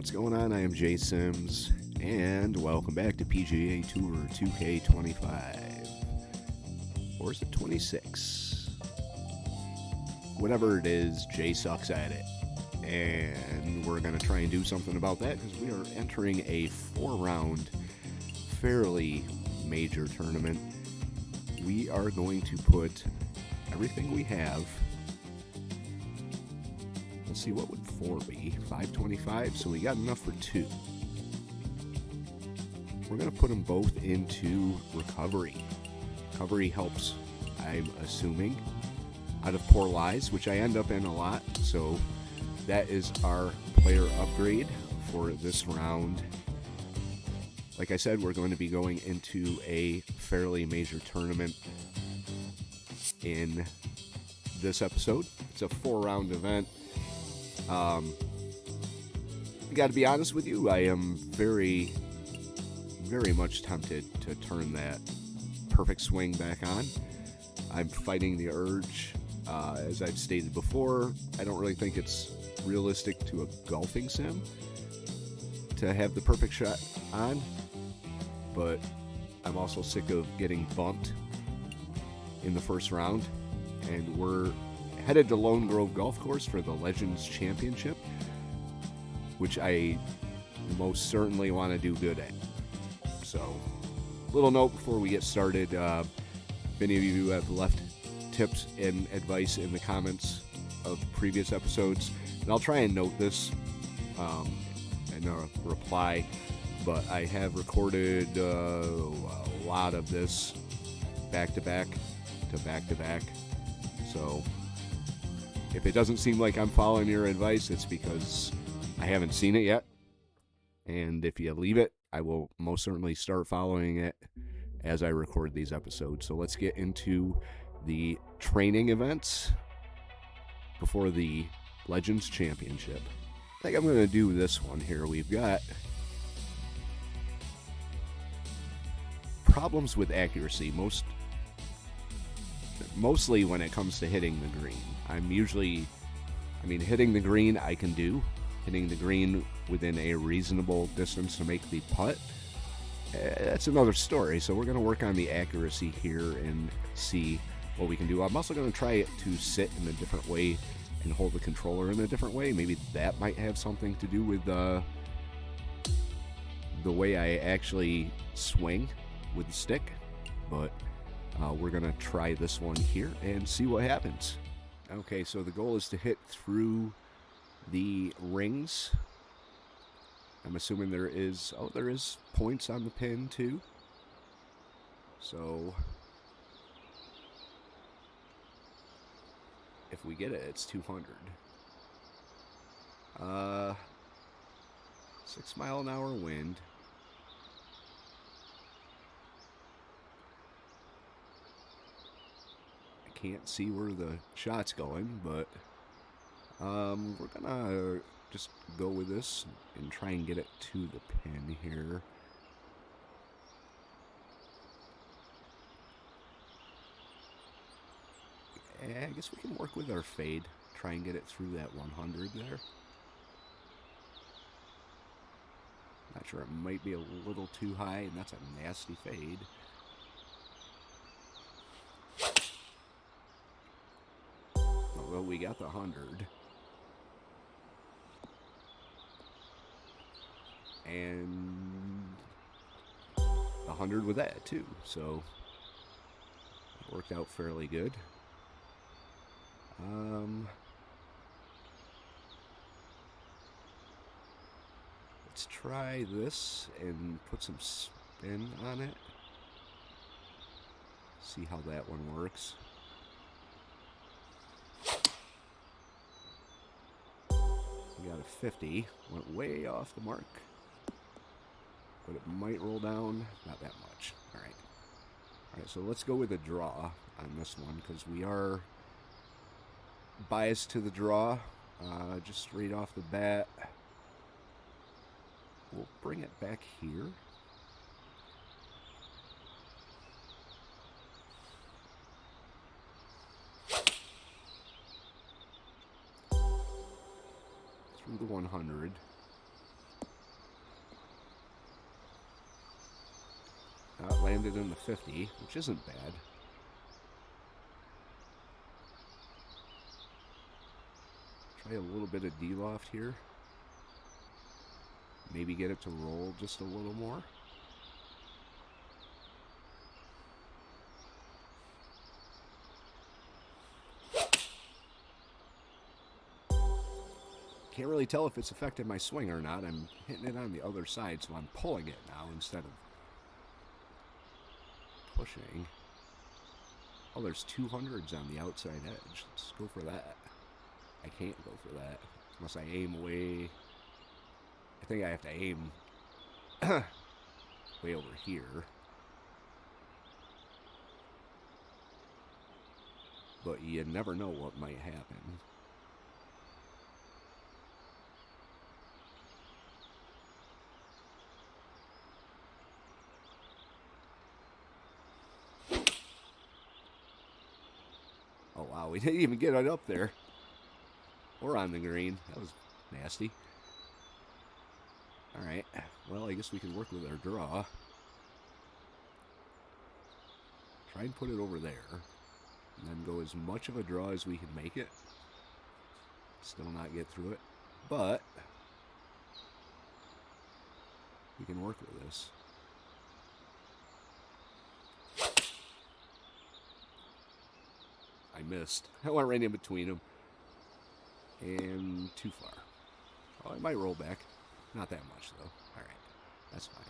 What's going on? I am Jay Sims, and welcome back to PGA Tour 2K25. Or is it 26? Whatever it is, Jay sucks at it. And we're going to try and do something about that because we are entering a 4-round, fairly major tournament. We are going to put everything we have. Let's see, what would 4 be? 525, so we got enough for 2. We're going to put them both into recovery. Recovery helps, I'm assuming, out of poor lies, which I end up in a lot. So that is our player upgrade for this round. Like I said, we're going to be going into a fairly major tournament in this episode. It's a 4-round event. Got to be honest with you, I am very, very much tempted to turn that perfect swing back on. I'm fighting the urge. As I've stated before, I don't really think it's realistic to a golfing sim to have the perfect shot on, but I'm also sick of getting bumped in the first round, and we're headed to Lone Grove Golf Course for the Legends Championship, which I most certainly want to do good at. So, little note before we get started, if any of you have left tips and advice in the comments of previous episodes, and I'll try and note this in a reply, but I have recorded a lot of this back to back, so if it doesn't seem like I'm following your advice, it's because I haven't seen it yet. And if you leave it, I will most certainly start following it as I record these episodes. So let's get into the training events before the Legends Championship. I think I'm going to do this one here. We've got problems with accuracy, mostly when it comes to hitting the green. Hitting the green I can do. Hitting the green within a reasonable distance to make the putt, that's another story. So we're going to work on the accuracy here and see what we can do. I'm also going to try it to sit in a different way and hold the controller in a different way. Maybe that might have something to do with the way I actually swing with the stick. But we're going to try this one here and see what happens. Okay, so the goal is to hit through the rings. I'm assuming there is points on the pin too. So if we get it, it's 200. 6 mile an hour wind. I can't see where the shot's going, but we're gonna just go with this and try and get it to the pin here. I guess we can work with our fade, try and get it through that 100 there. Not sure, it might be a little too high, and that's a nasty fade. Well, we got the 100. And the 100 with that too, so it worked out fairly good. Let's try this and put some spin on it. See how that one works. We got a 50, went way off the mark. But it might roll down, not that much. All right, so let's go with a draw on this one because we are biased to the draw. Just straight off the bat, we'll bring it back here. Through the 100. landed in the 50, which isn't bad. Try a little bit of D-loft here. Maybe get it to roll just a little more. Can't really tell if it's affected my swing or not. I'm hitting it on the other side, so I'm pulling it now instead of pushing. Oh, there's 200s on the outside edge. Let's go for that. I can't go for that unless I aim way... I think I have to aim way over here. But you never know what might happen. Oh wow, we didn't even get it up there. Or on the green. That was nasty. Alright, well I guess we can work with our draw. Try and put it over there. And then go as much of a draw as we can make it. Still not get through it. But we can work with this. I missed. I went right in between them. And too far. Oh, I might roll back. Not that much, though. Alright. That's fine.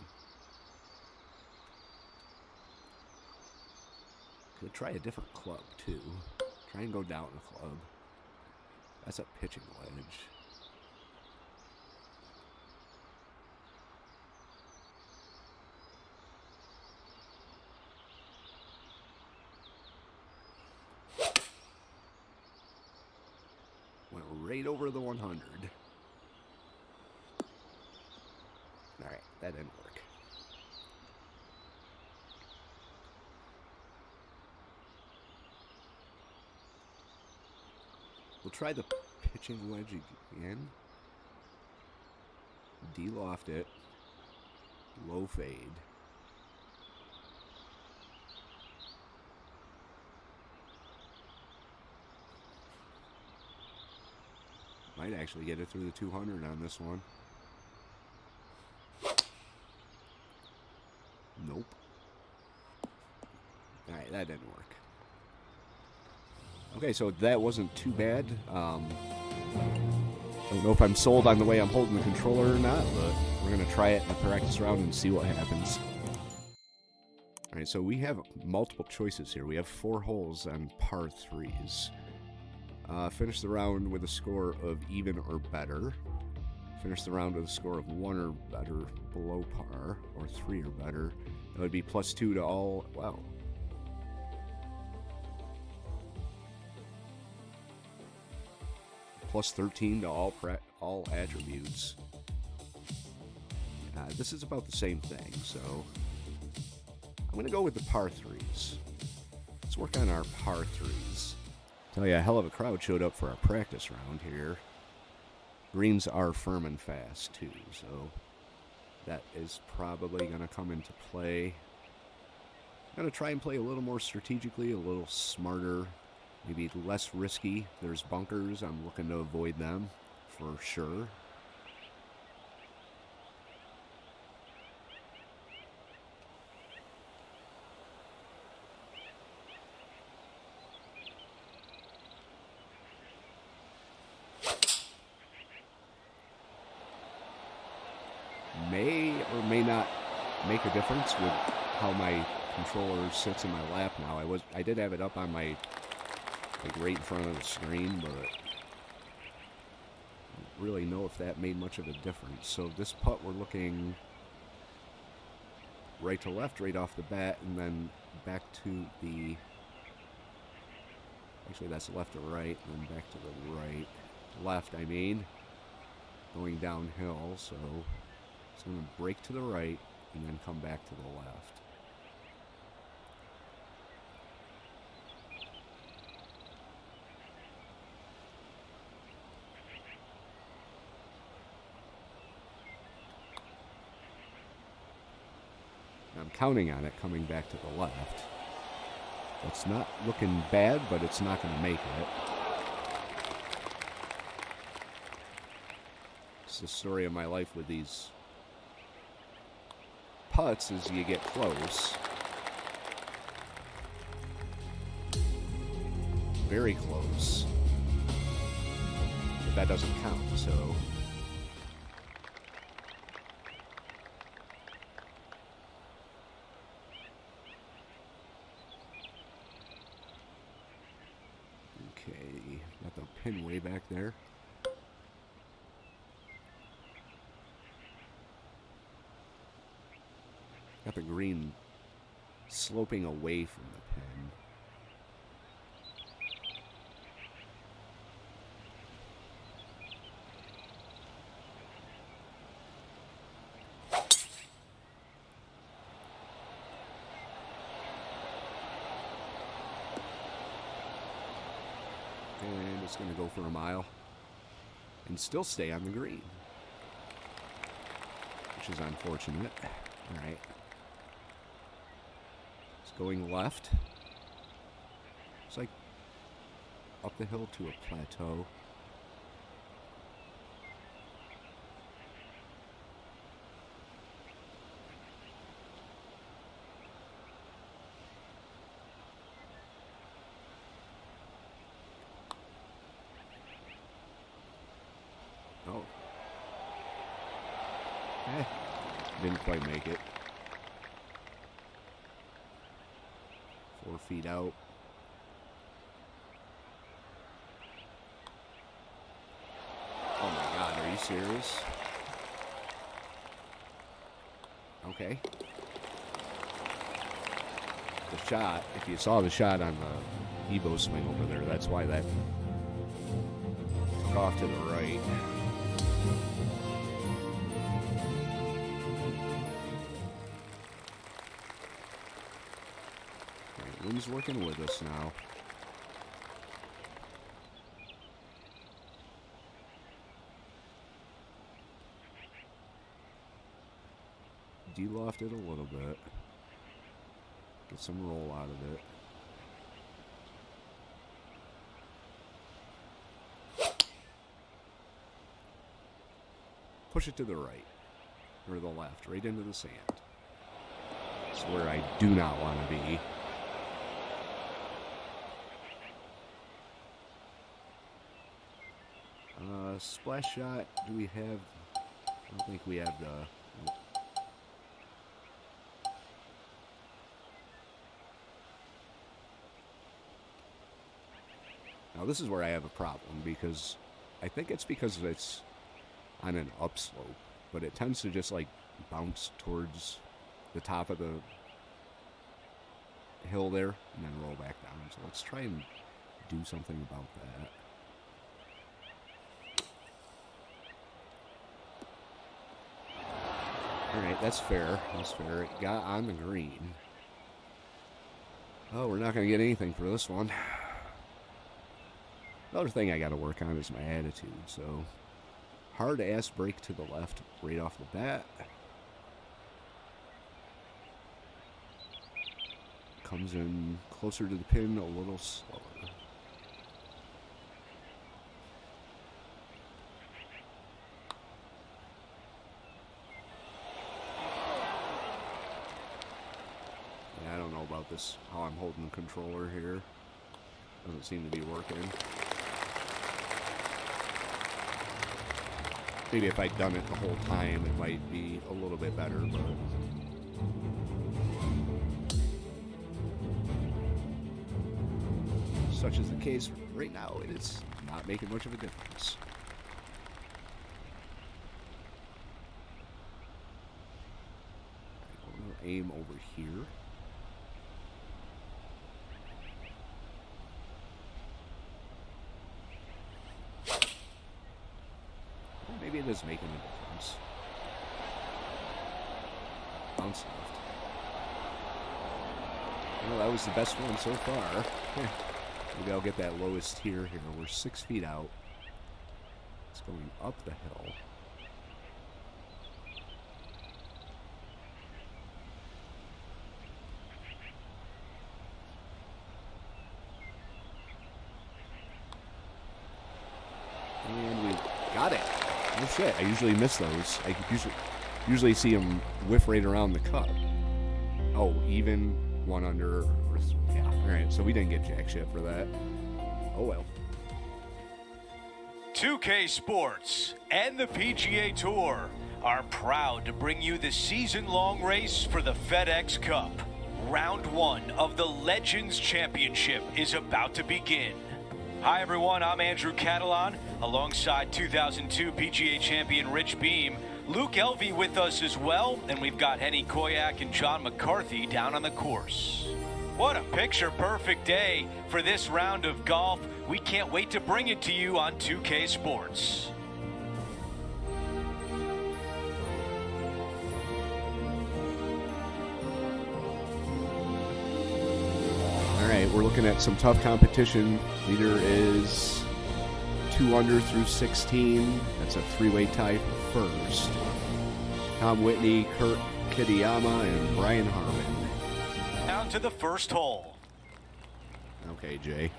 Could try a different club, too. Try and go down a club. That's a pitching wedge. Went right over the 100. Alright, that didn't work. We'll try the pitching wedge again. De-loft it. Low fade. Might actually get it through the 200 on this one. Nope. Alright, that didn't work. Okay, so that wasn't too bad. I don't know if I'm sold on the way I'm holding the controller or not, but we're going to try it in a practice round and see what happens. Alright, so we have multiple choices here. We have 4 holes on par 3s. Finish the round with a score of even or better. Finish the round with a score of 1 or better below par, or 3 or better. That would be +2 to all. Wow. +13 to all attributes. This is about the same thing, so I'm going to go with the par 3s. Let's work on our par 3s. Tell you, a hell of a crowd showed up for our practice round here. Greens are firm and fast, too, so that is probably going to come into play. I'm going to try and play a little more strategically, a little smarter, maybe less risky. There's bunkers. I'm looking to avoid them for sure. May or may not make a difference with how my controller sits in my lap now. I did have it up on my, like, right in front of the screen, but I don't really know if that made much of a difference. So this putt, we're looking right to left right off the bat, and then back to the, actually that's left to right, and then back to the right, left I mean, going downhill. So it's going to break to the right and then come back to the left. I'm counting on it coming back to the left. It's not looking bad, but it's not going to make it. It's the story of my life with these putts is you get close. Very close. But that doesn't count, so... Okay, got the pin way back there. Got the green sloping away from the pin. And it's going to go for a mile and still stay on the green, which is unfortunate. All right. It's going left. It's like up the hill to a plateau. Oh. Didn't quite make it. 4 feet out. Oh my God, are you serious? Okay. The shot, if you saw the shot on the Evo swing over there, that's why that took off to the right. Wind's working with us now. De-loft it a little bit. Get some roll out of it. Push it to the right. Or the left. Right into the sand. It's where I do not want to be. Splash shot, do we have... I don't think we have the... Now this is where I have a problem, because I think it's because it's on an upslope, but it tends to just like bounce towards the top of the hill there and then roll back down. So let's try and do something about that. Alright, that's fair. That's fair. It got on the green. Oh, we're not going to get anything for this one. Another thing I got to work on is my attitude. So, hard ass break to the left right off the bat. Comes in closer to the pin a little slower. I don't know about this, how I'm holding the controller here. Doesn't seem to be working. Maybe if I'd done it the whole time, it might be a little bit better, but... Such is the case right now, it is not making much of a difference. I'm going to aim over here. Maybe it is making a difference. Bounce left. Well, that was the best one so far. Maybe I'll get that lowest tier here. We're 6 feet out. It's going up the hill. And we got it. Oh shit, I usually miss those. I usually see them whiff right around the cup. Oh, even, one under. Yeah, alright, so we didn't get jack shit for that. Oh well. 2K Sports and the PGA Tour are proud to bring you the season-long race for the FedEx Cup. Round 1 of the Legends Championship is about to begin. Hi everyone, I'm Andrew Catalan, alongside 2002 PGA champion Rich Beam. Luke Elvey with us as well, and we've got Henny Koyak and John McCarthy down on the course. What a picture-perfect day for this round of golf. We can't wait to bring it to you on 2K Sports. All right, we're looking at some tough competition. Leader is 2 under through 16. That's a three-way tie for first. Tom Whitney, Kurt Kitayama, and Brian Harmon. Down to the first hole. Okay, Jay.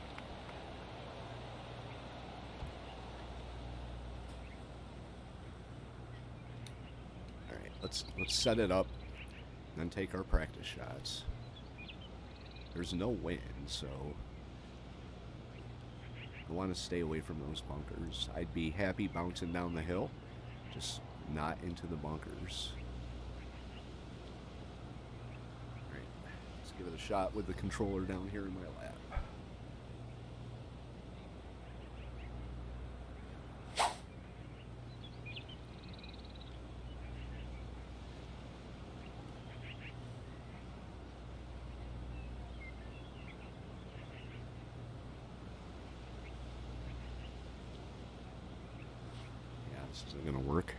All right, let's set it up, then take our practice shots. There's no wind, so I want to stay away from those bunkers. I'd be happy bouncing down the hill, just not into the bunkers. All right, let's give it a shot with the controller down here in my lap. This isn't going to work.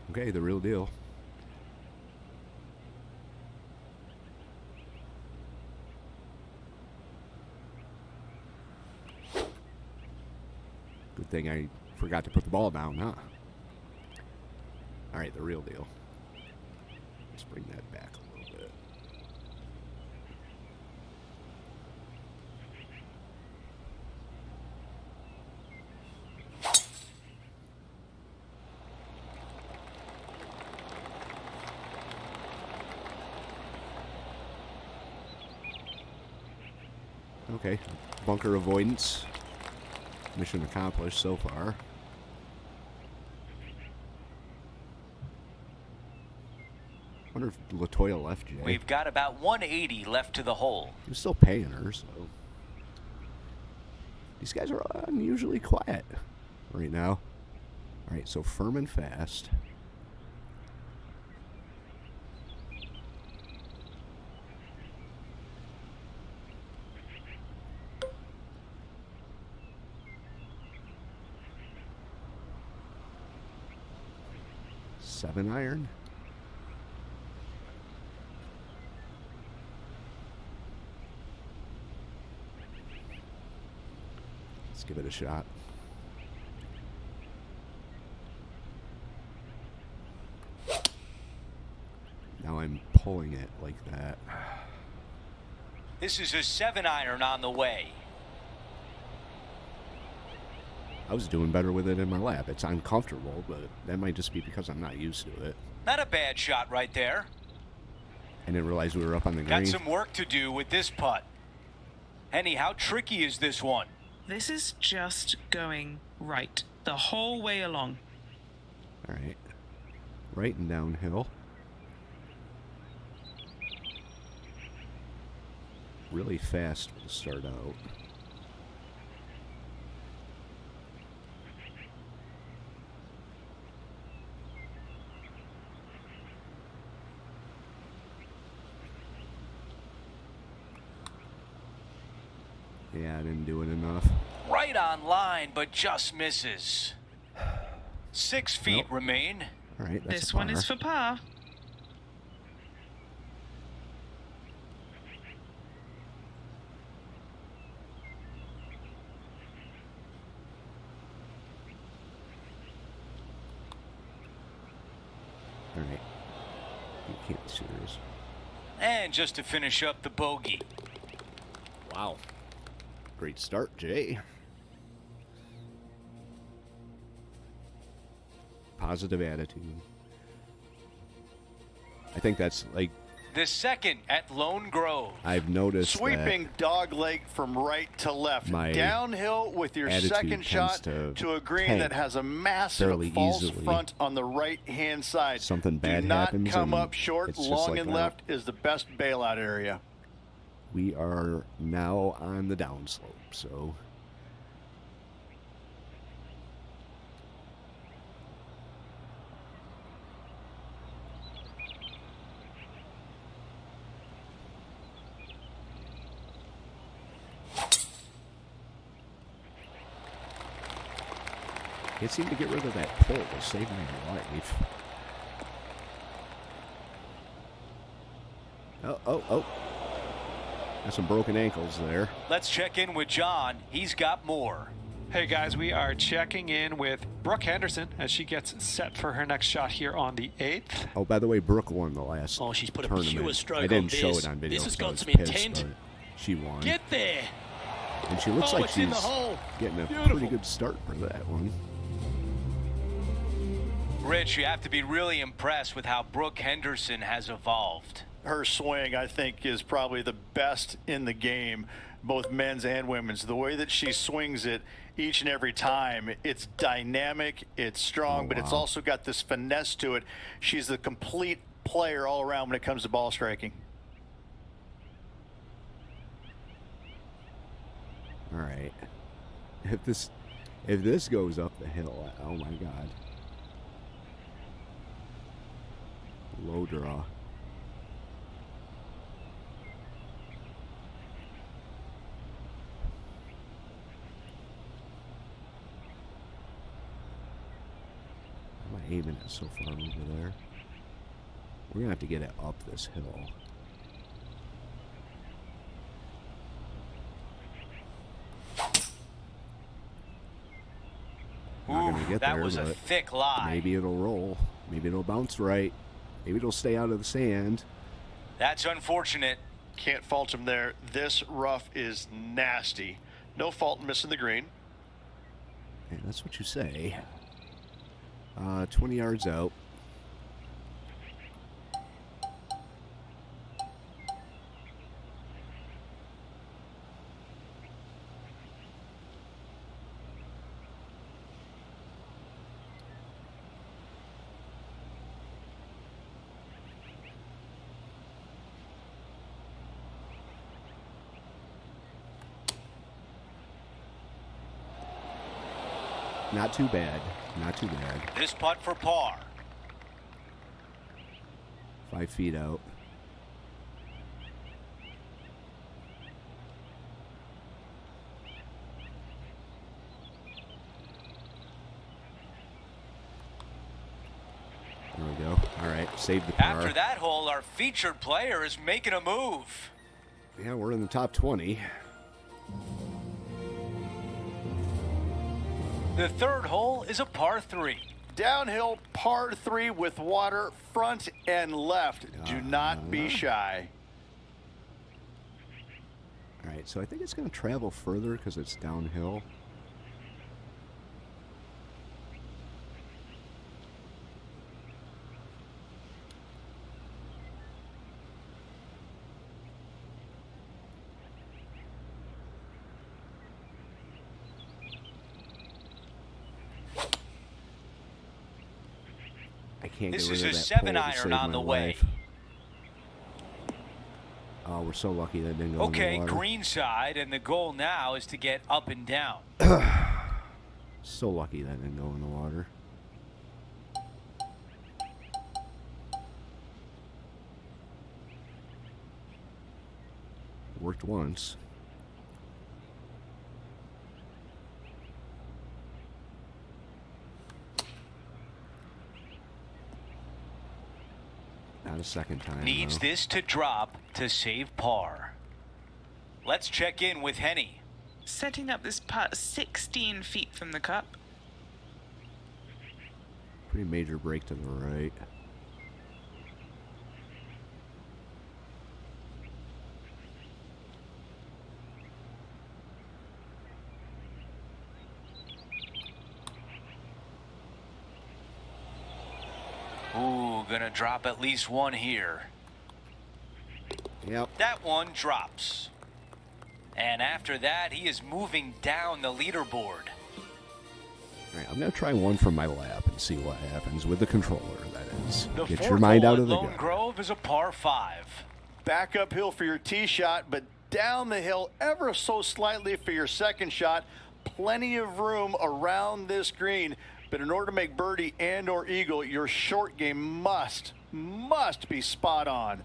Okay, the real deal. Good thing I forgot to put the ball down, huh? All right, the real deal. Let's bring that back a little bit. Okay, bunker avoidance. Mission accomplished so far. Wonder if Latoya left, Jay. We've got about 180 left to the hole. He was still paying her, so. These guys are unusually quiet right now. All right, so firm and fast. Seven iron. Let's give it a shot. Now I'm pulling it like that. This is a 7-iron on the way. I was doing better with it in my lap. It's uncomfortable, but that might just be because I'm not used to it. Not a bad shot right there. I didn't realize we were up on the green. Got some work to do with this putt. Henny, how tricky is this one? This is just going right the whole way along. All right. Right and downhill. Really fast to start out. Yeah, I didn't do it enough. Right on line, but just misses. 6 feet remain. All right, that's This a par. one is for par. All right. You can't be serious. And just to finish up the bogey. Wow. Great start, Jay. Positive attitude. I think that's like The second at Lone Grove. I've noticed Sweeping dog leg from right to left. My Downhill with your attitude second tends shot to a green tank that has a massive fairly false easily. front on the right-hand side. Something bad Do not happens come and up short. it's just Long like, and well, left is the best bailout area. we are now on the downslope, so can't seem to get rid of that pole to save my life. Oh. Got some broken ankles there. Let's check in with John. He's got more. Hey guys, we are checking in with Brooke Henderson as she gets set for her next shot here on the 8th. Oh, by the way, Brooke won the last Oh, she's put a tournament. pure stroke I didn't on show this. it on video. This has so I got was some pissed, intent. but she won. Get there. And she looks Oh, like it's in she's the hole. getting a Beautiful. pretty good start for that one. Rich, you have to be really impressed with how Brooke Henderson has evolved. Her swing, I think, is probably the best in the game, both men's and women's. The way that she swings it each and every time, it's dynamic, it's strong, but it's wow. also got this finesse to it. She's the complete player all around when it comes to ball striking. All right. If this goes up the hill, oh my God. Low draw. How am I aiming it so far over there? We're gonna have to get it up this hill. Not gonna get that there, was a but thick lie. maybe it'll roll. Maybe it'll bounce right. Maybe it'll stay out of the sand. That's unfortunate. Can't fault him there. This rough is nasty. No fault in missing the green. Yeah, that's what you say. 20 yards out. Not too bad. Not too bad. This putt for par. 5 feet out. There we go. All right, save the par. After that hole, our featured player is making a move. Yeah, we're in the top 20. The third hole is a par 3. Downhill par 3 with water front and left. Do not be shy. All right, so I think it's going to travel further because it's downhill. I can't This get rid is of a that 7 pole to iron save on my the way. life. Oh, we're so lucky that didn't go in Okay, the water. green side, and the goal now is to get up and down. So lucky that didn't go in the water. Worked once. Not a second time. Needs though. this to drop to save par. Let's check in with Henny. Setting up this putt 16 feet from the cup. Pretty major break to the right. Gonna drop at least one here. Yep. That one drops. And after that, he is moving down the leaderboard. All right, I'm going to try one from my lap and see what happens with the controller, that is. The Get fourth your mind hole out at of the Lone gutter. Grove is a par 5. Back uphill for your tee shot, but down the hill ever so slightly for your second shot. Plenty of room around this green, but in order to make birdie and or eagle, your short game must be spot on.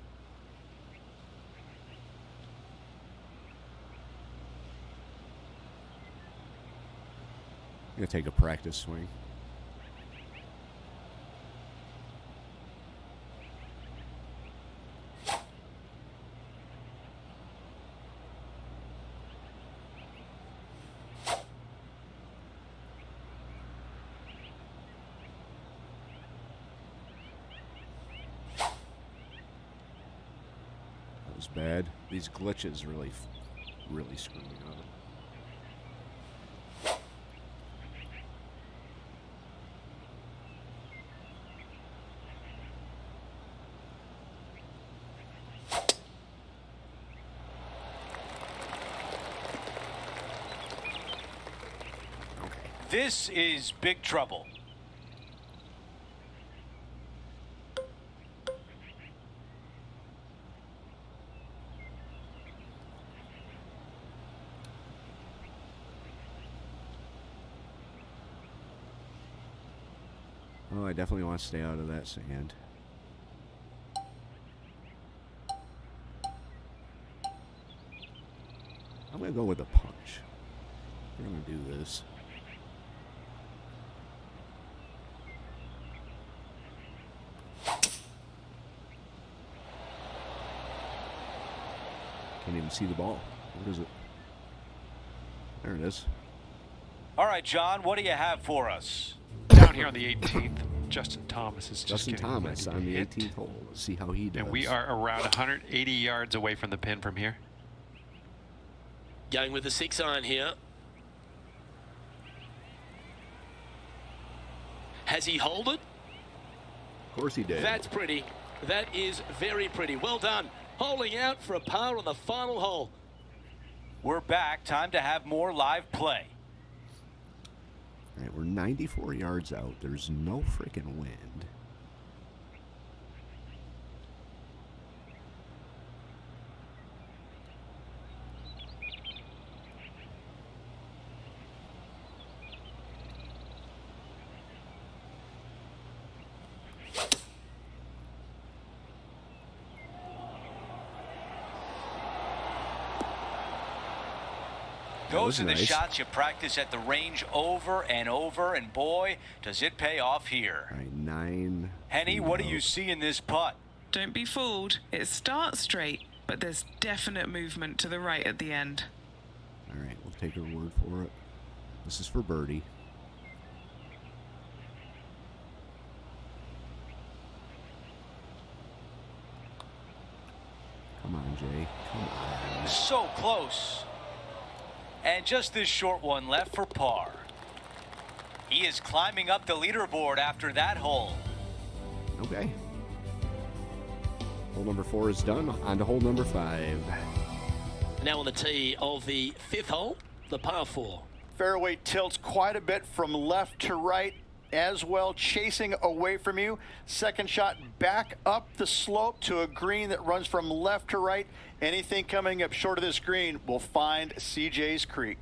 I'm going to take a practice swing. That was bad. These glitches really screw me up. This is big trouble. Oh, I definitely want to stay out of that sand. I'm going to go with a punch. We're going to do this. Can't even see the ball. What is it? There it is. All right, John, what do you have for us? Down here on the 18th, Justin Thomas is just Justin getting Thomas ready on to the hit. 18th hole. Let's see how he does. And we are around 180 yards away from the pin from here. Going with the 6-iron here. Has he hold it? Of course he did. That's pretty. That is very pretty. Well done. Holding out for a par on the final hole. We're back. Time to have more live play. All right, we're 94 yards out. There's no freaking wind. Those are the nice. shots you practice at the range over and over, and boy, does it pay off here. All right, 9. Henny, what do you see in this putt? Don't be fooled. It starts straight, but there's definite movement to the right at the end. All right, we'll take her word for it. This is for birdie. Come on, Jay. Come on. So close. And just this short one left for par. He is climbing up the leaderboard after that hole. Okay. Hole number 4 is done. On to hole number 5. Now on the tee of the 5th hole, the par 4. Fairway tilts quite a bit from left to right as well, chasing away from you. Second shot back up the slope to a green that runs from left to right. Anything coming up short of this green will find CJ's Creek.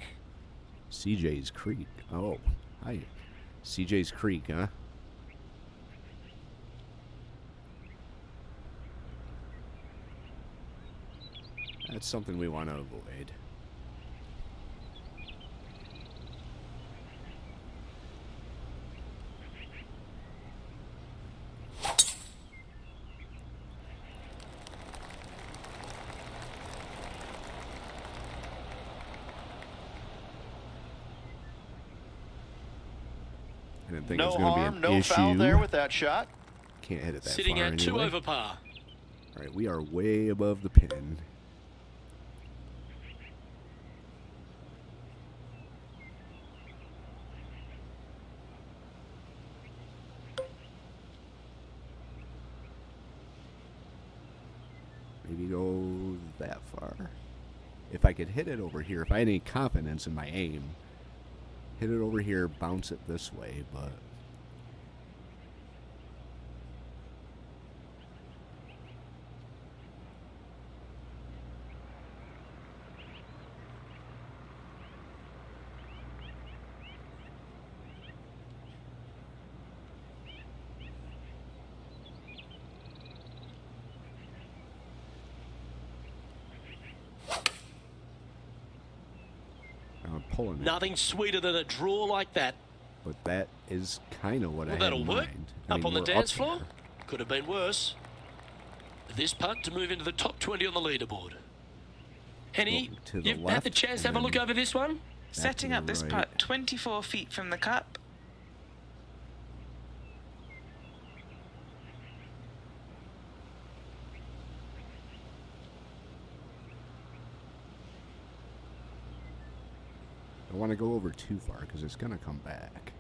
CJ's Creek. Oh, hi. CJ's Creek, huh? That's something we want to avoid. I didn't think it No was going to be harm, an no issue. foul there with that shot. Can't hit it that Sitting far at 2 anyway. over par. All right, we are way above the pin. Maybe go that far. If I could hit it over here, if I had any confidence in my aim, hit it over here, bounce it this way, but I'm pulling it. Nothing sweeter than a draw like that. But that is kind of what I Well, had that'll in work. mind. Up on the we're dance there. floor. Could have been worse. This putt to move into the top 20 on the leaderboard. Henny, Look to the you've had the left chance to have a and look then over this one. Setting to up the this right. putt 24 feet from the cup. I don't want to go over too far because it's going to come back.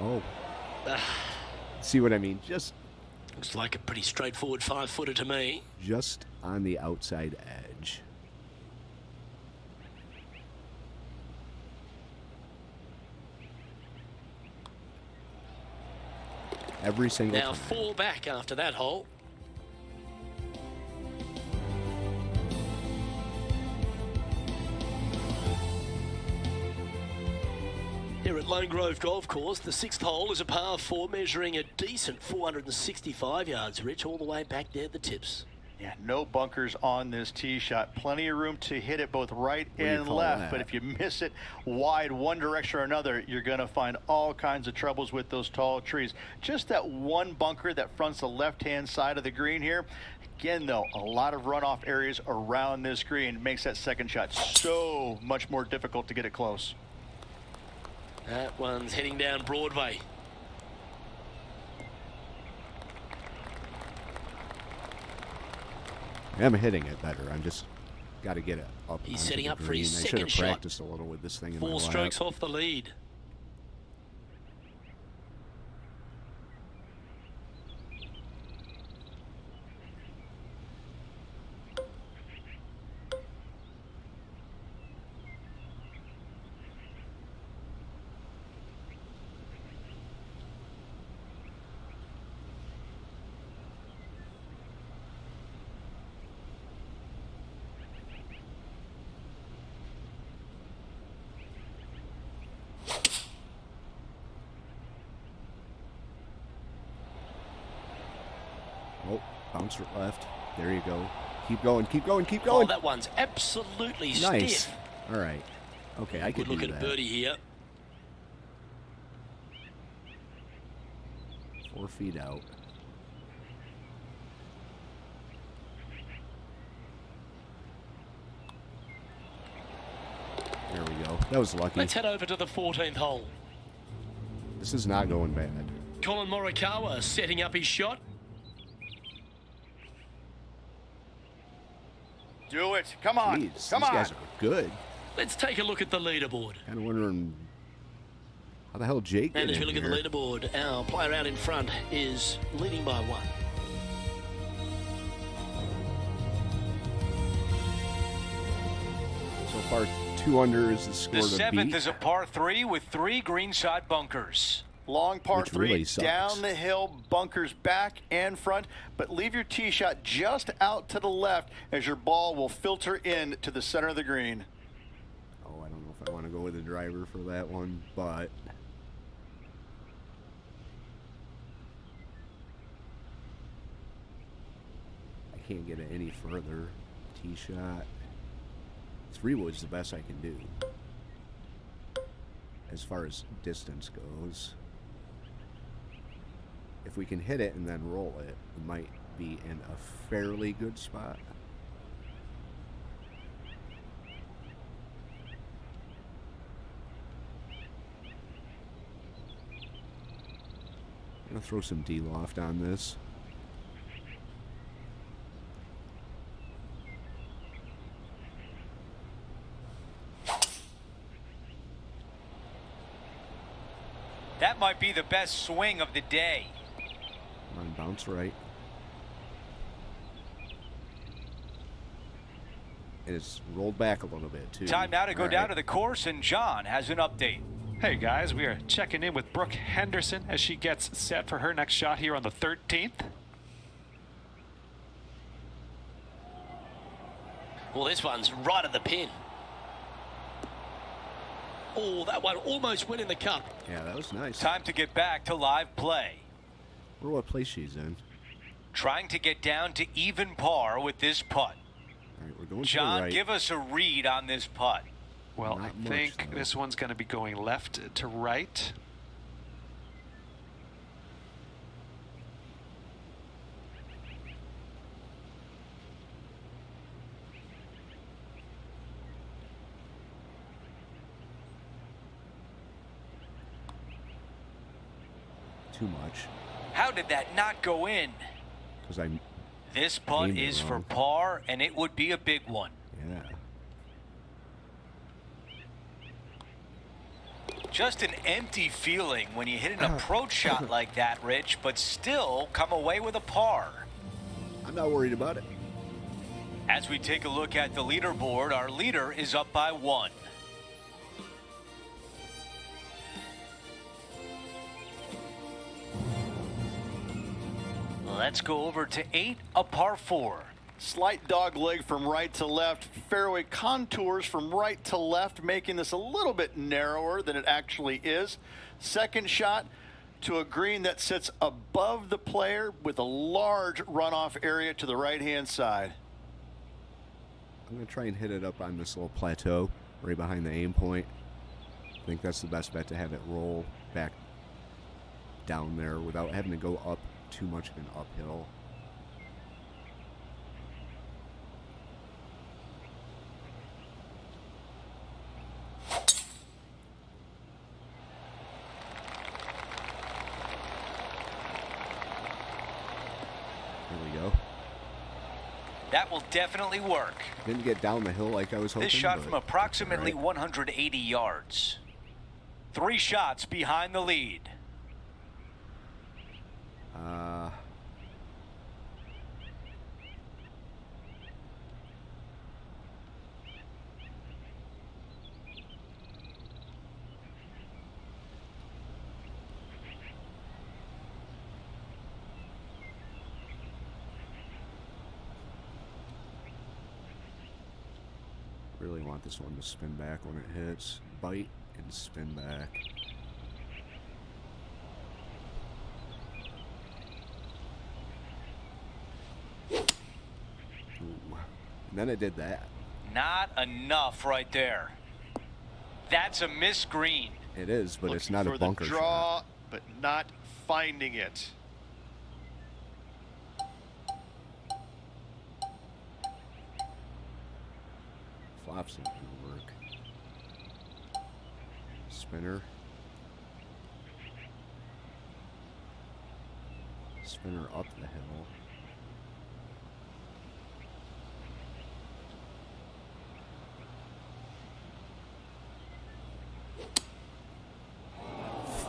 Oh. See what I mean? Looks like a pretty straightforward 5-footer to me. Just on the outside edge. Every single Now time. 4 back after that hole. Here at Lone Grove Golf Course, the 6th hole is a par 4 measuring a decent 465 yards, Rich, all the way back there at the tips. Yeah, no bunkers on this tee shot. Plenty of room to hit it both right What do you and call left. that? But if you miss it wide one direction or another, you're going to find all kinds of troubles with those tall trees. Just that one bunker that fronts the left-hand side of the green here. Again, though, a lot of runoff areas around this green makes that second shot so much more difficult to get it close. That one's heading down Broadway. I'm hitting it better. I'm just got to get it up. He's onto setting the up for his green. I should second have shot. practiced a little with this thing in my 4 lap. strokes off the lead. Oh, bounce left. There you go. Keep going, keep going, keep Oh, going. that one's absolutely Nice. stiff. All right. Okay, I could Good look do at a that. birdie here. 4 feet out. There we go. That was lucky. Let's head over to the 14th hole. This is not going bad. Colin Morikawa setting up his shot. Do it. Come on. Jeez, Come these on. guys are good. Let's take a look at the leaderboard. Kind of wondering how the hell Jake And did as we in look at here. the leaderboard, our player out in front is leading by 1. So far, 2 under is the score The to 7th beat. is a par 3 with 3 greenside bunkers. Long par Which 3, really sucks. down the hill, bunkers back and front, but leave your tee shot just out to the left as your ball will filter in to the center of the green. Oh, I don't know if I want to go with the driver for that one, but I can't get it any further. Tee shot. 3 wood's the best I can do as far as distance goes. If we can hit it and then roll it, we might be in a fairly good spot. I'm gonna throw some D-loft on this. That might be the best swing of the day. Come on, bounce right. And it's rolled back a little bit, too. Time now to go All down right. to the course, and John has an update. Hey guys, we are checking in with Brooke Henderson as she gets set for her next shot here on the 13th. Well, this one's right at the pin. Oh, that one almost went in the cup. Yeah, that was nice. Time to get back to live play. I wonder what place she's in. Trying to get down to even par with this putt. All right, we're going to John, the right. give us a read on this putt. Well, Not I much, think though. this one's going to be going left to right. Too much. How did that not go in? Because I'm... This putt Aimed it is for wrong. par, and it would be a big one. Yeah. Just an empty feeling when you hit an approach shot like that, Rich, but still come away with a par. I'm not worried about it. As we take a look at the leaderboard, our leader is up by 1. Let's go over to 8, a par 4. Slight dog leg from right to left. Fairway contours from right to left, making this a little bit narrower than it actually is. Second shot to a green that sits above the player with a large runoff area to the right-hand side. I'm going to try and hit it up on this little plateau right behind the aim point. I think that's the best bet, to have it roll back down there without having to go up too much of an uphill. There we go. That will definitely work. Didn't get down the hill like I was hoping. This shot but from approximately that's all 180 yards. 3 shots behind the lead. right. Really want this one to spin back when it hits. Bite and spin back. Ooh. And then it did that. Not enough right there. That's a missed green. It is, but it's not for a bunker the draw, shot. but not finding it. Flops ain't gonna work. Spinner. Spinner up the hill.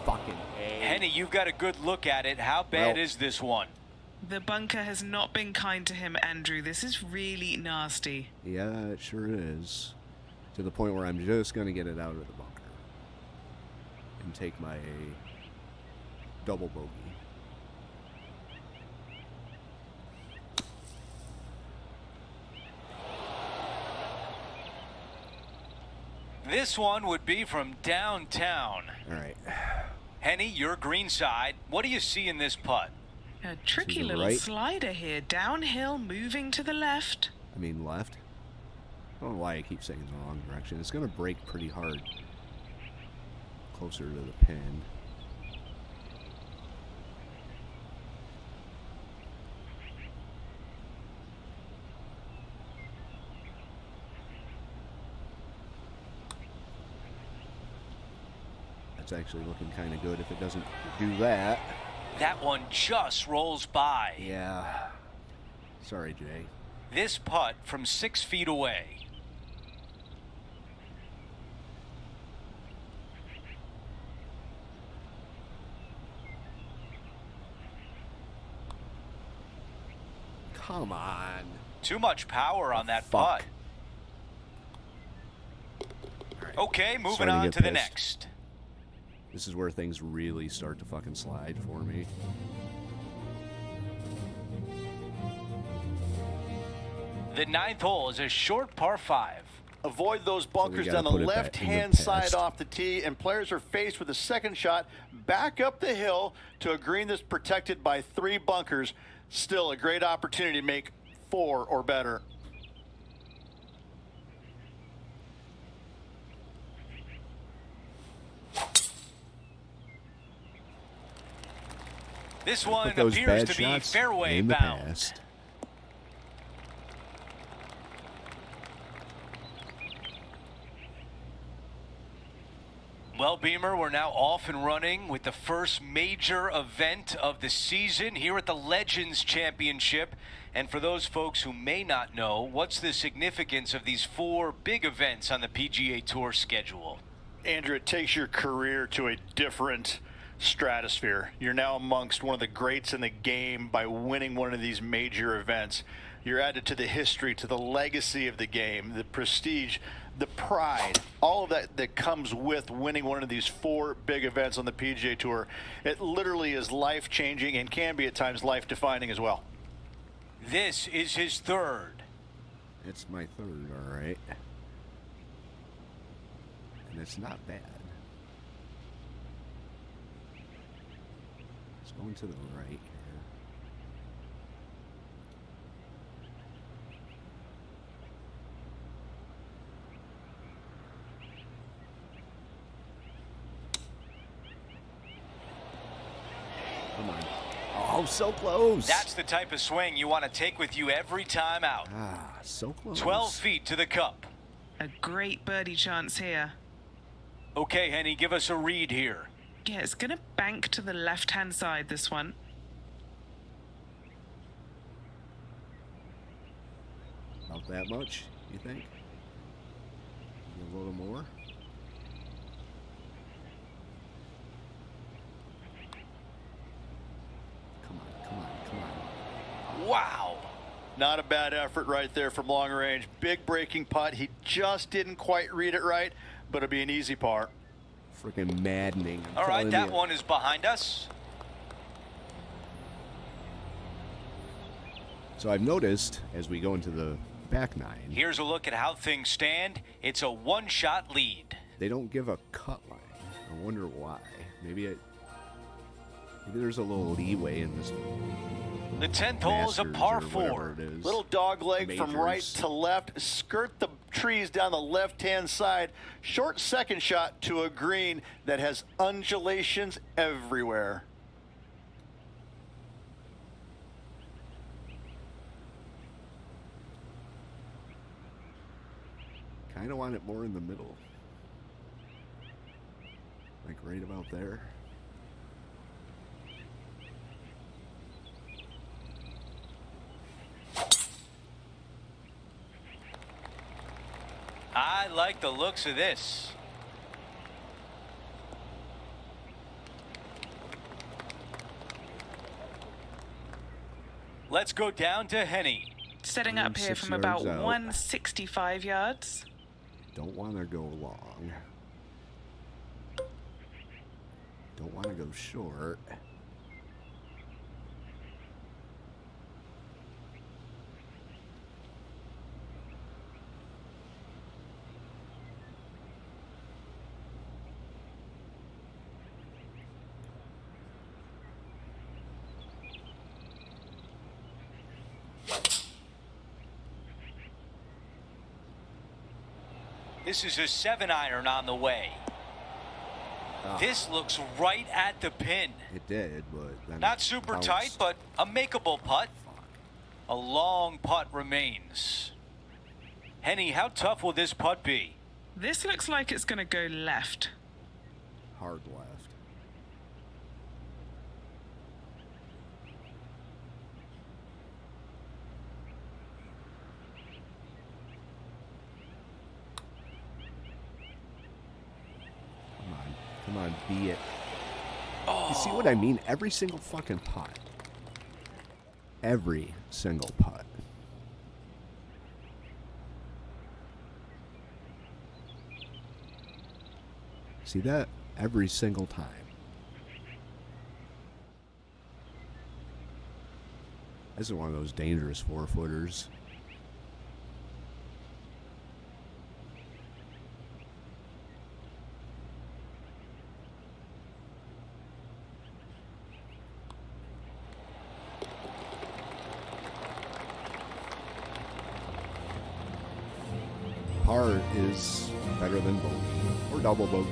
Fucking A. Henny, you've got a good look at it. How bad Well- is this one? The bunker has not been kind to him, Andrew. This is really nasty. Yeah, it sure is. To the point where I'm just going to get it out of the bunker. And take my double bogey. This one would be from downtown. All right. Henny, your green side. What do you see in this putt? A tricky To the little right. slider here. Downhill, moving to the left. I mean left. I don't know why I keep saying the wrong direction. It's going to break pretty hard. Closer to the pin. That's actually looking kind of good if it doesn't do that. That one just rolls by. Yeah. Sorry, Jay. This putt from 6 feet away. Come on. Too much power on that Fuck. putt. Okay, moving Starting on get to the pissed. next. This is where things really start to fucking slide for me. The 9th hole is a short par 5. Avoid those bunkers gotta down the put it back in the left-hand side past. off the tee, and players are faced with a second shot back up the hill to a green that's protected by 3 bunkers. Still a great opportunity to make 4 or better. This one Put those appears bad to be shots fairway in the bound. past. Well, Beamer, we're now off and running with the first major event of the season here at the Legends Championship. And for those folks who may not know, what's the significance of these 4 big events on the PGA Tour schedule? Andrew, it takes your career to a different stratosphere. You're now amongst one of the greats in the game by winning one of these major events. You're added to the history, to the legacy of the game, the prestige, the pride, all of that comes with winning one of these 4 big events on the PGA Tour. It literally is life-changing and can be at times life-defining as well. This is his 3rd. It's my 3rd, all right. And it's not bad. It's going to the right here. Come on. Oh, so close. That's the type of swing you want to take with you every time out. Ah, so close. 12 feet to the cup. A great birdie chance here. Okay, Henny, give us a read here. Yeah, it's going to bank to the left-hand side, this one. About that much, you think? A little more? Come on, come on, come on. Wow. Not a bad effort right there from long range. Big breaking putt. He just didn't quite read it right, but it'll be an easy par. Freaking maddening. I'm All right, telling that you. one is behind us. So I've noticed as we go into the back 9, Here's a look at how things stand. It's a 1-shot lead. they don't give a cut line. I wonder why. Maybe there's a little leeway in this. The 10th hole is a Masters par or whatever 4. it is. Little dog leg from right Majors. to left. Skirt the trees down the left-hand side. Short second shot to a green that has undulations everywhere. Kind of want it more in the middle. Like right about there. I like the looks of this. Let's go down to Henny. Setting up here 6 from about yards out. 165 yards. Don't want to go long. Don't want to go short. This is a 7-iron on the way. This looks right at the pin. It did, but then Not it super bounced. tight, but a makeable putt. Fuck. A long putt remains. Henny, how tough will this putt be? This looks like it's going to go left. Hard left. Come on, be it. You see what I mean? Every single fucking putt. every single putt. See that? Every single time. This is one of those dangerous 4-footers. Par is better than bogey or double bogey.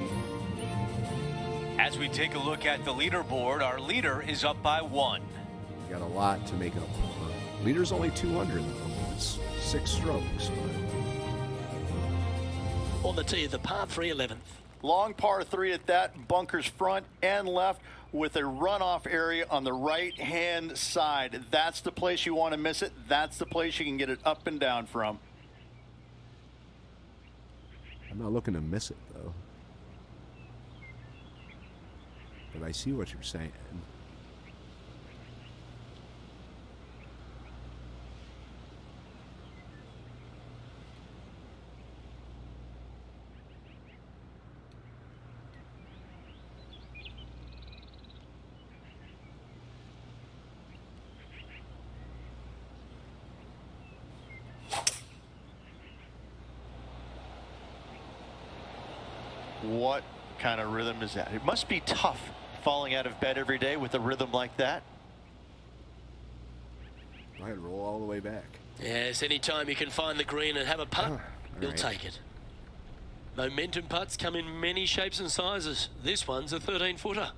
As we take a look at the leaderboard, our leader is up by 1. You got a lot to make up for. Leader's only 200 though. It's 6 strokes. On the tee, the par 3 11th. Long par 3 at that, bunkers front and left with a runoff area on the right-hand side. That's the place you want to miss it. That's the place you can get it up and down from. I'm not looking to miss it though. But I see what you're saying. What kind of rhythm is that? It must be tough falling out of bed every day with a rhythm like that. Go ahead, roll all the way back. Yes, anytime you can find the green and have a putt, you'll right. take it. Momentum putts come in many shapes and sizes. This one's a 13-footer.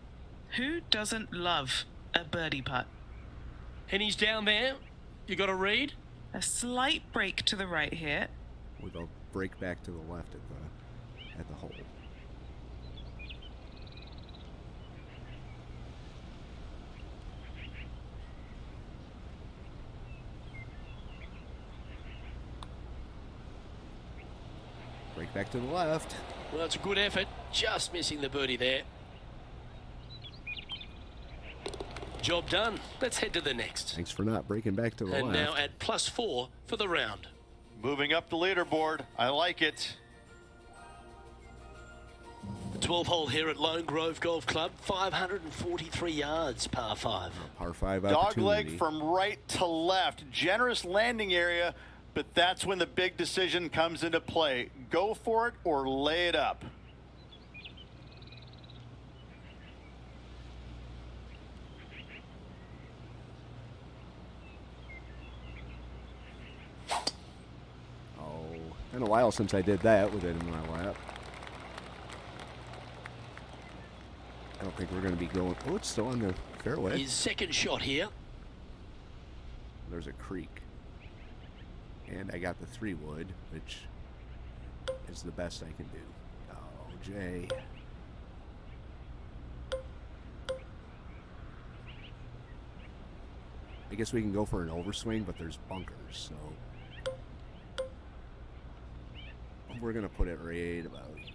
Who doesn't love a birdie putt? And he's down there. You got a read? A slight break to the right here. With a break back to the left at the hole. Break back to the left. Well, it's a good effort. Just missing the birdie there. Job done. Let's head to the next. Thanks for not breaking back to the And left. now at +4 for the round. Moving up the leaderboard. I like it. The 12 hole here at Lone Grove Golf Club, 543 yards, par 5. Par 5 Dog opportunity. leg from right to left. Generous landing area, but that's when the big decision comes into play. Go for it or lay it up. Oh, been a while since I did that with it in my lap. I don't think we're going to be going. Oh, it's still on the fairway. His second shot here. There's a creek. And I got the 3-wood, which is the best I can do. Oh, Jay. I guess we can go for an overswing, but there's bunkers, so we're going to put it right about here.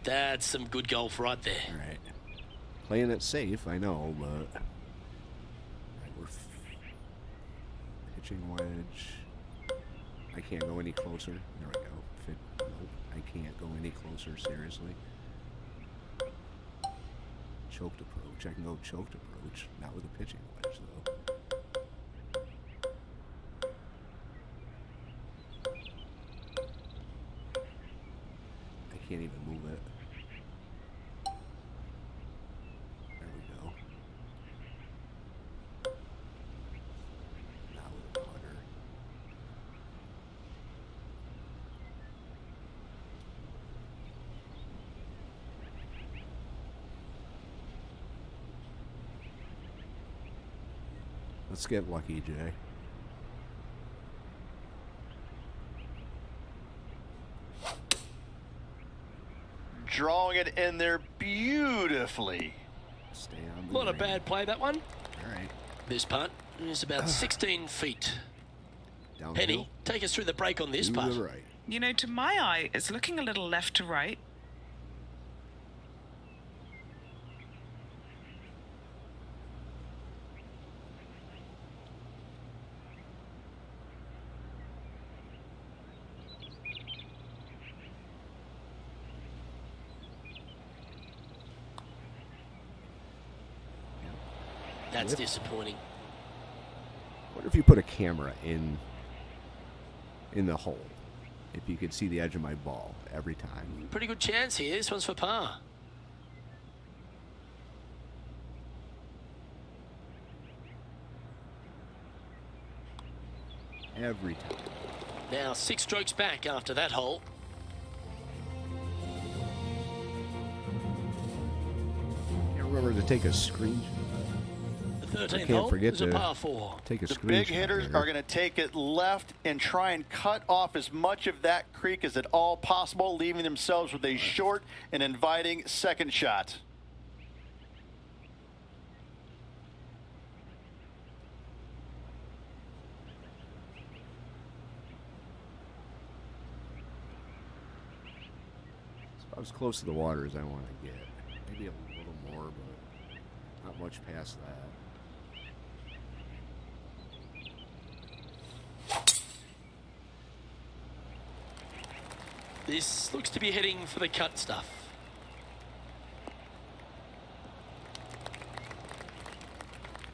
That's some good golf right there. All right. Playing it safe, I know, but all right, we're pitching wedge. I can't go any closer. There we go. Nope, I can't go any closer, seriously. Choked approach. I can go choked approach, not with a pitching wedge, though. I can't even move it. There we go. Now with a putter. Let's get lucky, Jay. Drawing it in there beautifully. Stay on the Not a green. bad play, that one. All right. This putt is about 16 feet. Downhill. Penny, take us through the break on this To putt. the right. You know, to my eye, it's looking a little left to right. That's disappointing. What if you put a camera in the hole? If you could see the edge of my ball every time. Pretty good chance here. This one's for par. Every time. Now 6 strokes back after that hole. Can't remember to take a screenshot. The 13th can't hole forget is a to par 4. Take a The screenshot. big hitters there. are going to take it left and try and cut off as much of that creek as at all possible, leaving themselves with a short and inviting second shot. It's about as close to the water as I want to get. Maybe a little more, but not much past that. This looks to be heading for the cut stuff.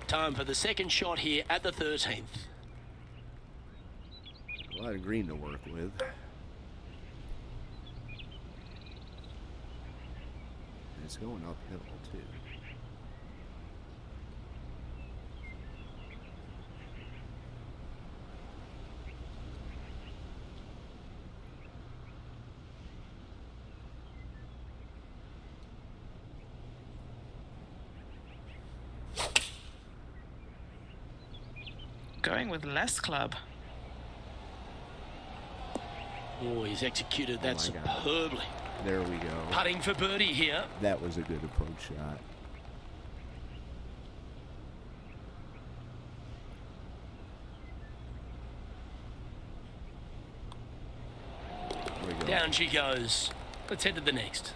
Time for the second shot here at the 13th. A lot of green to work with. And it's going uphill, too. Going with less club. Oh, he's executed that my God. superbly. There we go. Putting for birdie here. That was a good approach shot. There we go. Down she goes. Let's head to the next.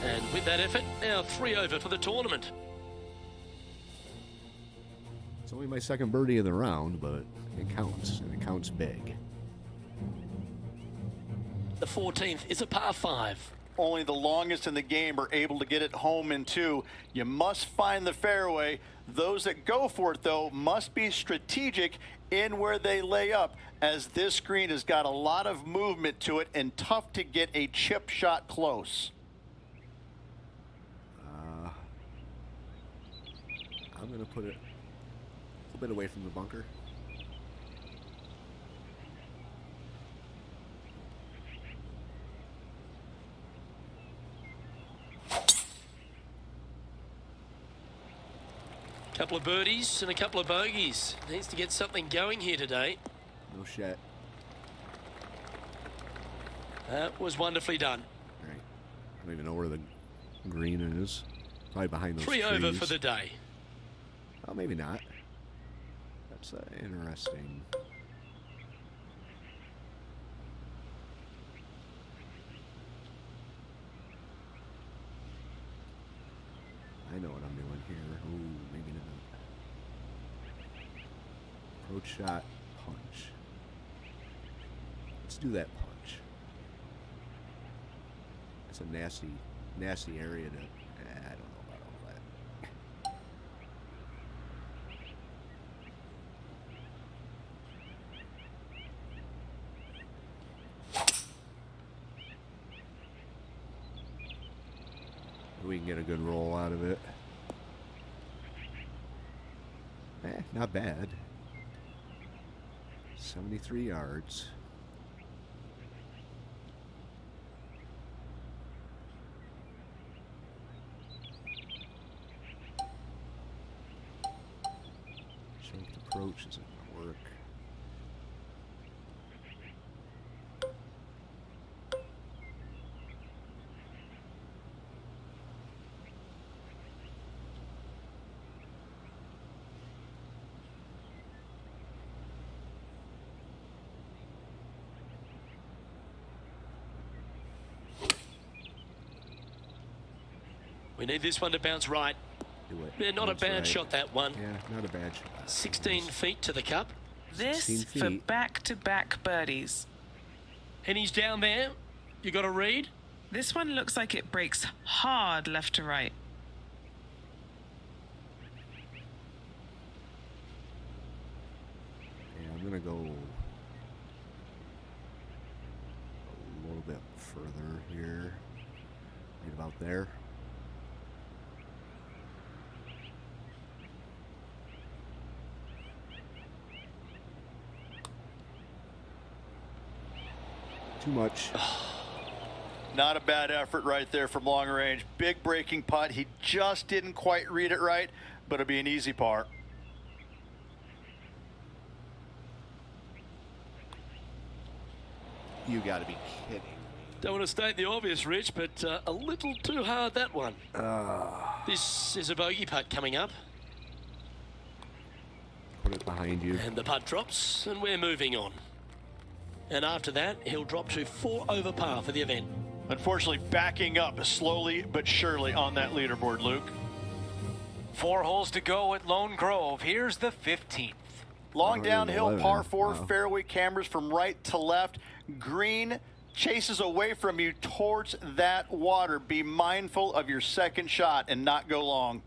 And with that effort, now 3 over for the tournament. It's only my second birdie of the round, but it counts, and it counts big. The 14th is a par 5. Only the longest in the game are able to get it home in 2. You must find the fairway. Those that go for it, though, must be strategic in where they lay up, as this green has got a lot of movement to it and tough to get a chip shot close. I'm going to put it a little bit away from the bunker. Couple of birdies and a couple of bogeys. Needs to get something going here today. No shit. That was wonderfully done. All right. I don't even know where the green is. Probably behind those 3 trees. over for the day. Oh, maybe not. That's interesting. I know what I'm doing here. Oh, maybe not. Approach shot, punch. Let's do that punch. It's a nasty area to. I don't know about all that. We can get a good roll out of it. Not bad. 73 yards. Choked approach isn't going to work. We need this one to bounce right. Do it. Yeah, not a That's bad right. shot, that one. Yeah, not a bad shot. 16 feet to the cup. 16 This for feet. back-to-back birdies. Henny's down there. You got a read? This one looks like it breaks hard left to right. Yeah, I'm gonna go a little bit further here. Right about there. Too much. Not a bad effort right there from long range. Big breaking putt. He just didn't quite read it right, but it'll be an easy par. You gotta be kidding. Don't want to state the obvious, Rich, but a little too hard, that one. This is a bogey putt coming up. Put it behind you. And the putt drops, and we're moving on. And after that, he'll drop to 4 over par for the event. Unfortunately, backing up slowly but surely on that leaderboard, Luke. 4 holes to go at Lone Grove. Here's the 15th. Long downhill 111. par 4, Wow. fairway cameras from right to left. Green chases away from you towards that water. Be mindful of your second shot and not go long.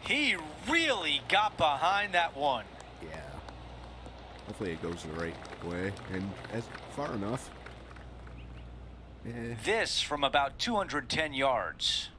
He really got behind that one. Yeah. Hopefully it goes the right way and that's far enough. Eh. This from about 210 yards.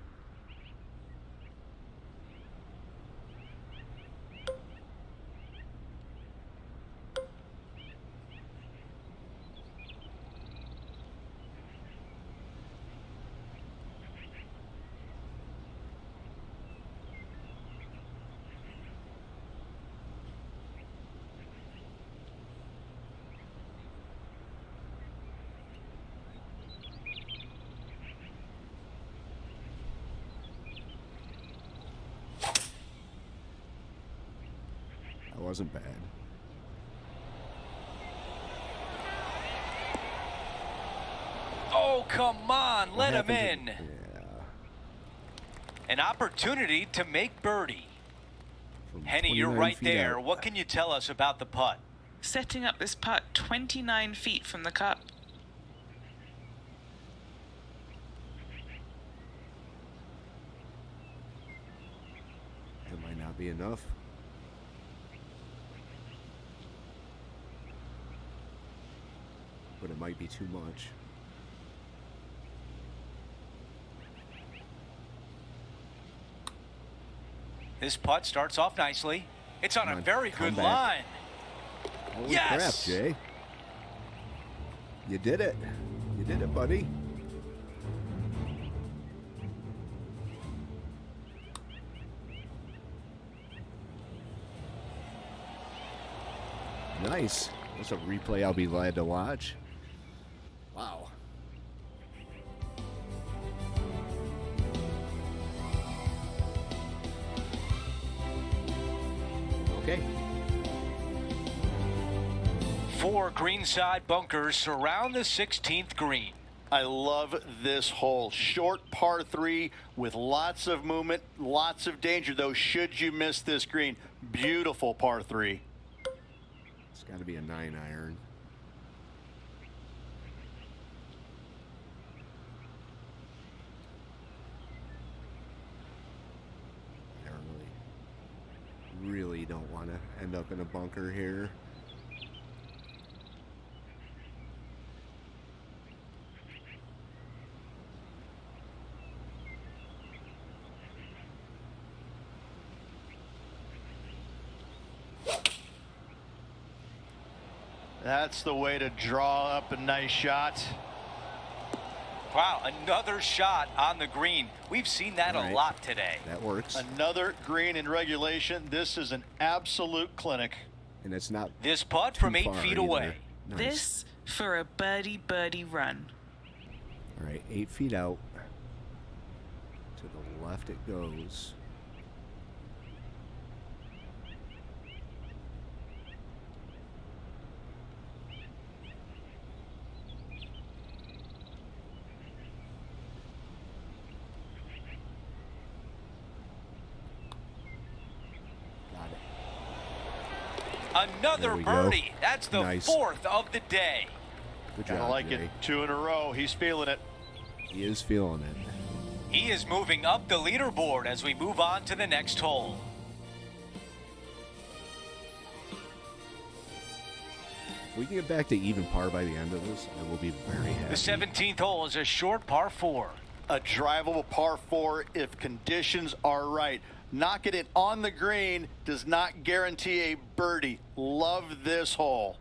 That wasn't bad. Oh, come on, let him happened in. to- Yeah. An opportunity to make birdie. From Henny, you're 29 right feet there. out. What can you tell us about the putt? Setting up this putt 29 feet from the cup. That might not be enough. But it might be too much. This putt starts off nicely. It's on Come a on, very come good back. line. Holy Yes! crap, Jay. You did it. You did it, buddy. Nice. That's a replay I'll be glad to watch. Wow. Okay. 4 greenside bunkers surround the 16th green. I love this hole. Short par 3 with lots of movement, lots of danger, though, should you miss this green. Beautiful par 3. It's got to be a 9-iron. I really don't want to end up in a bunker here. That's the way to draw up a nice shot. Wow, another shot on the green. We've seen that All a right. lot today. That works. Another green in regulation. This is an absolute clinic. And it's not This putt too from 8 far feet either. away. Nice. This for a birdie run. All right, 8 feet out to the left it goes. Got it. Another There we go. birdie. That's the Nice. 4th of the day. Good Gotta job, like Jay. it. 2 in a row. He's feeling it. He is feeling it. He is moving up the leaderboard as we move on to the next hole. If we can get back to even par by the end of this, I will be very happy. The 17th hole is a short par 4. A drivable par 4 if conditions are right. Knocking it on the green does not guarantee a birdie. Love this hole.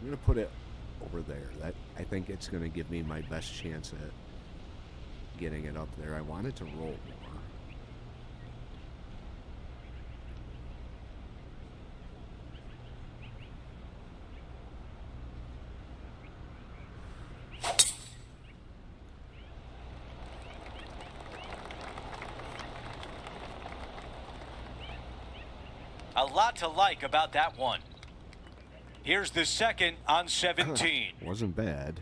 I'm going to put it over there. That I think it's going to give me my best chance at getting it up there. I want it to roll more. A lot to like about that one. Here's the second on 17. Wasn't bad.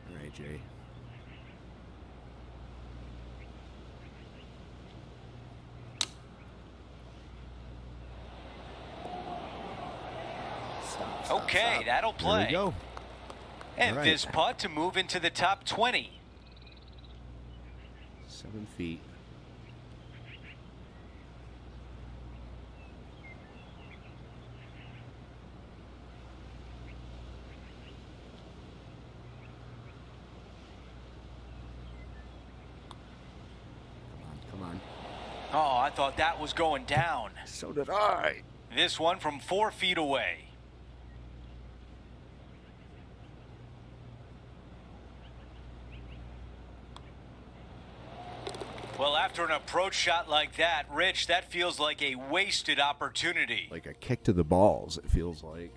All right, Jay. Okay, that'll There play. we go. And All right. this putt to move into the top 20. 7 feet. Come on. Oh, I thought that was going down. So did I. This one from 4 feet away. Well, after an approach shot like that, Rich, that feels like a wasted opportunity. Like a kick to the balls, it feels like.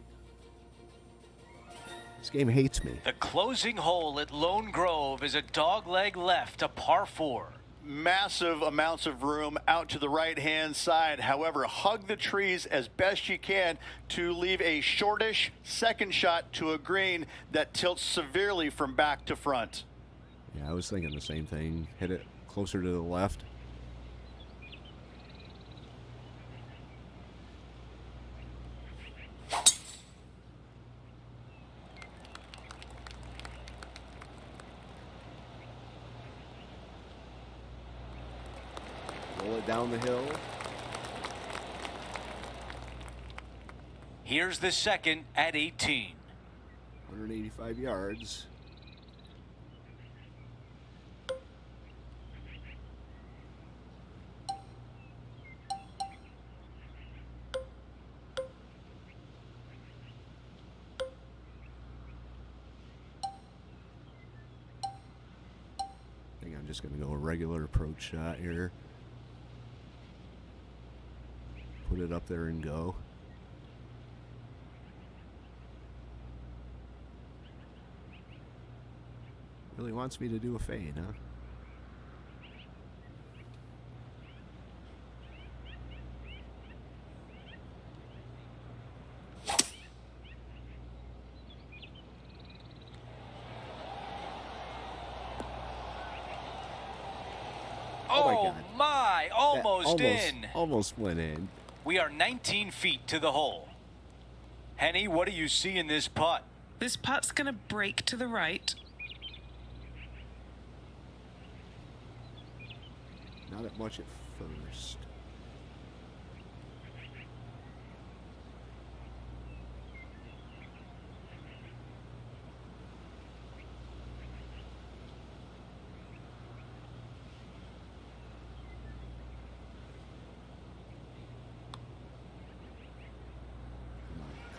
This game hates me. The closing hole at Lone Grove is a dogleg left, a par 4. Massive amounts of room out to the right-hand side. However, hug the trees as best you can to leave a shortish second shot to a green that tilts severely from back to front. Yeah, I was thinking the same thing. Hit it closer to the left. Roll it down the hill. Here's the second at 18. 185 yards. I think I'm just going to go a regular approach shot here. Put it up there and go. Really wants me to do a fade, huh? Oh, my God. my, almost in. Almost went in. We are 19 feet to the hole. Henny, what do you see in this putt? This putt's going to break to the right. Not at much at first.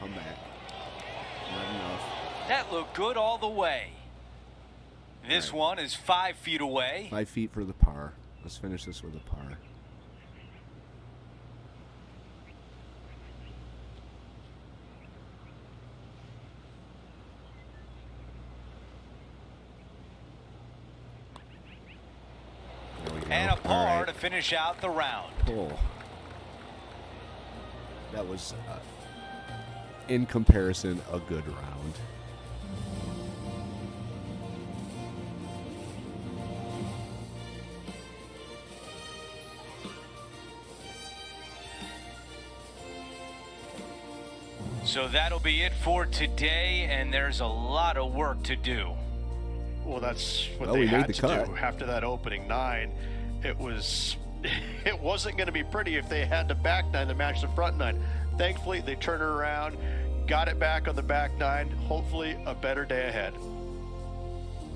come back. Not enough. That looked good all the way. This Right. one is 5 feet away. 5 feet for the par. Let's finish this with a par. There we go. And a All par right. to finish out the round. Pull. That was, in comparison, a good round. So that'll be it for today, and there's a lot of work to do. Well, that's what Well, they we made had the to cut. do after that opening 9. It wasn't going to be pretty if they had the back 9 to match the front 9. Thankfully, they turned it around, got it back on the back 9. Hopefully, a better day ahead.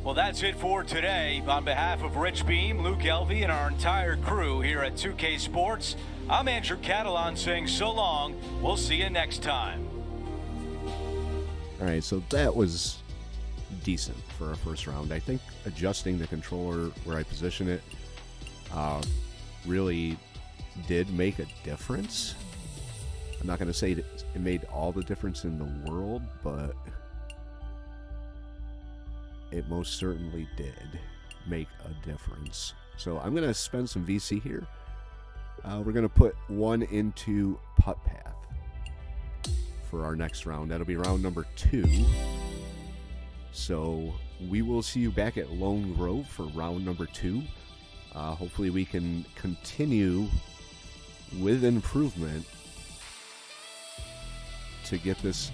Well, that's it for today. On behalf of Rich Beam, Luke Elvey, and our entire crew here at 2K Sports, I'm Andrew Catalan saying so long. We'll see you next time. All right, so that was decent for a first round. I think adjusting the controller where I position it really did make a difference. I'm not going to say that it made all the difference in the world, but it most certainly did make a difference. So I'm going to spend some VC here. We're going to put one into putt path for our next round. That'll be round number 2. So we will see you back at Lone Grove for round number 2. Hopefully we can continue with improvement to get this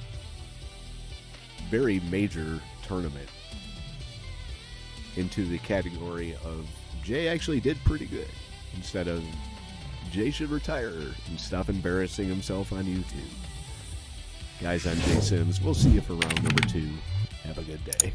very major tournament into the category of Jay actually did pretty good, instead of Jay should retire and stop embarrassing himself on YouTube. Guys, I'm Jay Sims. We'll see you for round number 2. Have a good day.